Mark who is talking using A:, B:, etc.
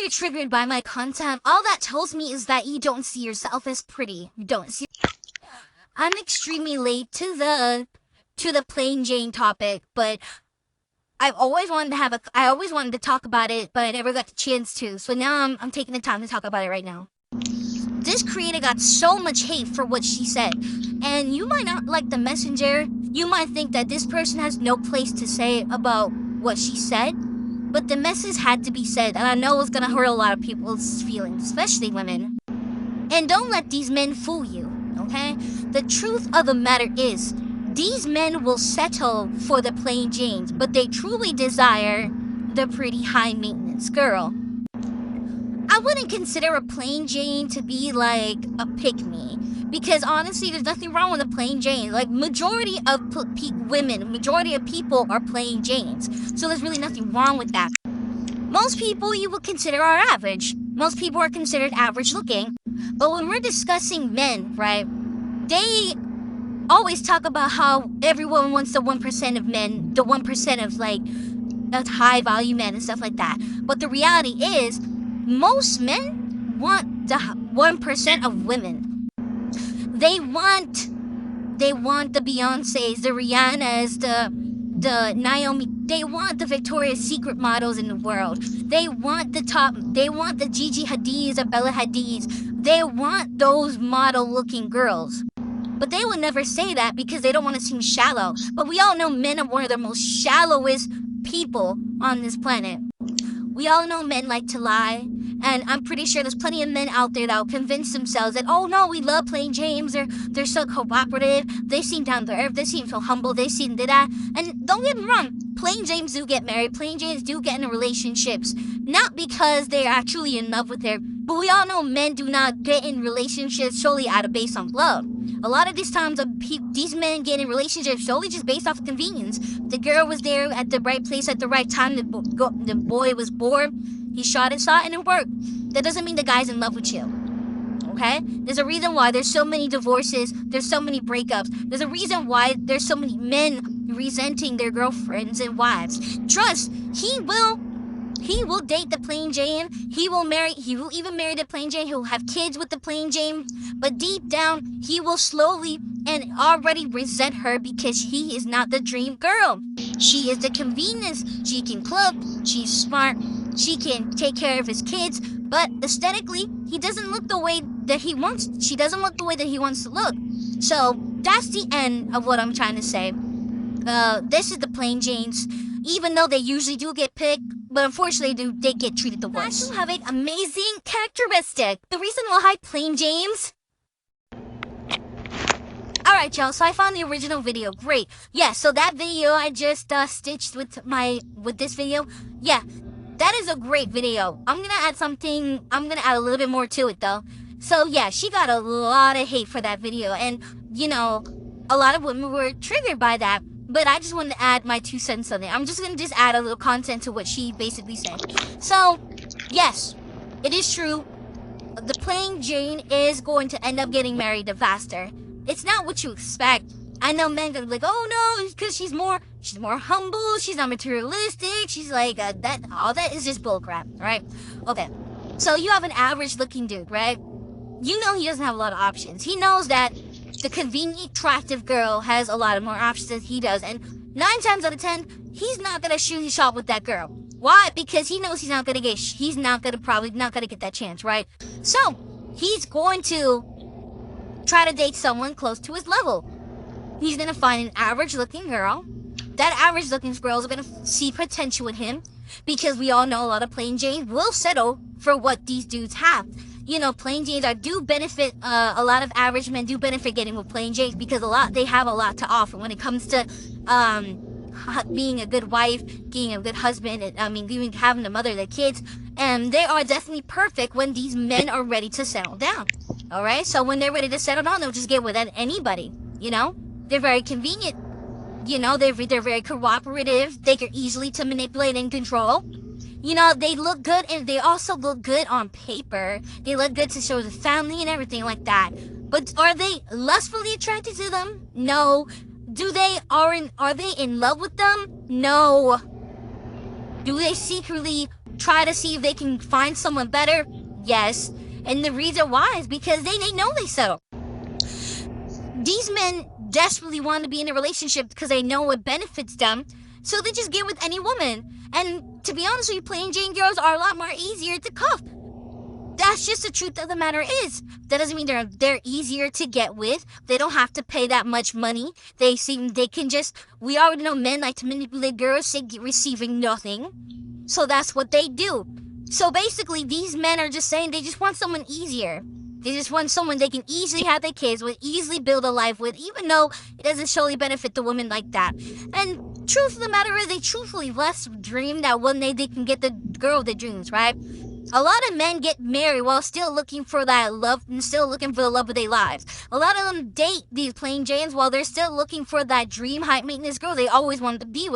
A: very triggered by my content. All that tells me is that you don't see yourself as pretty. You don't see. I'm extremely late to the plain Jane topic, but I always wanted to talk about it, but I never got the chance to. So now I'm taking the time to talk about it right now. This creator got so much hate for what she said, and you might not like the messenger. You might think that this person has no place to say about what she said, but the message had to be said, and I know it's gonna hurt a lot of people's feelings, especially women. And don't let these men fool you, okay? The truth of the matter is, these men will settle for the plain Janes, but they truly desire the pretty high-maintenance girl. I wouldn't consider a plain Jane to be like a pick-me, because honestly, there's nothing wrong with a plain Jane. Like, majority of majority of people are plain Janes, so there's really nothing wrong with that. Most people you would consider are average. Most people are considered average looking, but when we're discussing men, right, they always talk about how everyone wants the 1% of men, the 1% of like high value men and stuff like that. But the reality is, most men want the 1% of women. They want the Beyoncés, the Rihannas, the Naomi. They want the Victoria's Secret models in the world. They want the Gigi Hadids or Bella Hadids. They want those model-looking girls. But they will never say that because they don't want to seem shallow. But we all know men are one of the most shallowest people on this planet. We all know men like to lie. And I'm pretty sure there's plenty of men out there that will convince themselves that, oh no, we love plain James, they're so cooperative, they seem down to earth, they seem so humble, they seem that. And don't get me wrong, plain James do get married, plain James do get into relationships, not because they're actually in love with her, but we all know men do not get in relationships solely based on love. A lot of these times, these men get in relationships solely just based off of convenience. The girl was there at the right place at the right time, the boy was bored, he shot and saw it and it worked. That doesn't mean the guy's in love with you. Okay? There's a reason why there's so many divorces, there's so many breakups. There's a reason why there's so many men resenting their girlfriends and wives. Trust, he will date the plain Jane. He will even marry the plain Jane. He'll have kids with the plain Jane. But deep down, he will slowly and already resent her because he is not the dream girl. She is the convenience. She can cook, she's smart, she can take care of his kids, but aesthetically, he doesn't look the way that he wants. She doesn't look the way that he wants to look. So that's the end of what I'm trying to say. This is the plain Janes. Even though they usually do get picked, but unfortunately they get treated the worst. You have an amazing characteristic. The reason why plain James. Alright y'all, so I found the original video. Great. Yeah, so that video I just stitched with this video. Yeah, that is a great video. I'm gonna add a little bit more to it though. So yeah, she got a lot of hate for that video, and you know, a lot of women were triggered by that. But I just wanted to add my 2 cents on it. I'm just gonna add a little content to what she basically said. So, yes, it is true. The plain Jane is going to end up getting married faster. It's not what you expect. I know men gonna be like, oh no, because she's more humble, she's not materialistic, she's like, all that is just bullcrap, right? Okay, so you have an average looking dude, right? You know he doesn't have a lot of options. He knows that the convenient, attractive girl has a lot of more options than he does, and 9 times out of 10, he's not gonna shoot his shot with that girl. Why? Because he knows he's probably not gonna get that chance, right? So, he's going to try to date someone close to his level. He's gonna find an average-looking girl. That average-looking girl is gonna see potential in him, because we all know a lot of plain Janes will settle for what these dudes have. You know, plain Janes do benefit, a lot of average men do benefit getting with plain Janes because they have a lot to offer when it comes to, being a good wife, being a good husband, even having to mother their kids. And they are definitely perfect when these men are ready to settle down. Alright? So when they're ready to settle down, they'll just get with anybody, you know? They're very convenient. You know, they're very cooperative. They are easily to manipulate and control. You know, they look good, and they also look good on paper. They look good to show the family and everything like that. But are they lustfully attracted to them? No. Are they in love with them? No. Do they secretly try to see if they can find someone better? Yes. And the reason why is because they know they settle. These men desperately want to be in a relationship because they know it benefits them, so they just get with any woman. And to be honest with you, plain Jane girls are a lot more easier to cuff. That's just the truth of the matter is. That doesn't mean they're easier to get with. They don't have to pay that much money. They can just, we already know men like to manipulate girls, receiving nothing. So that's what they do. So basically, these men are just saying they just want someone easier. They just want someone they can easily have their kids with, easily build a life with, even though it doesn't surely benefit the woman like that. And truth of the matter is, they truthfully less dream that one day they can get the girl of their dreams, right? A lot of men get married while still looking for that love and still looking for the love of their lives. A lot of them date these plain Janes while they're still looking for that dream high maintenance girl they always wanted to be with.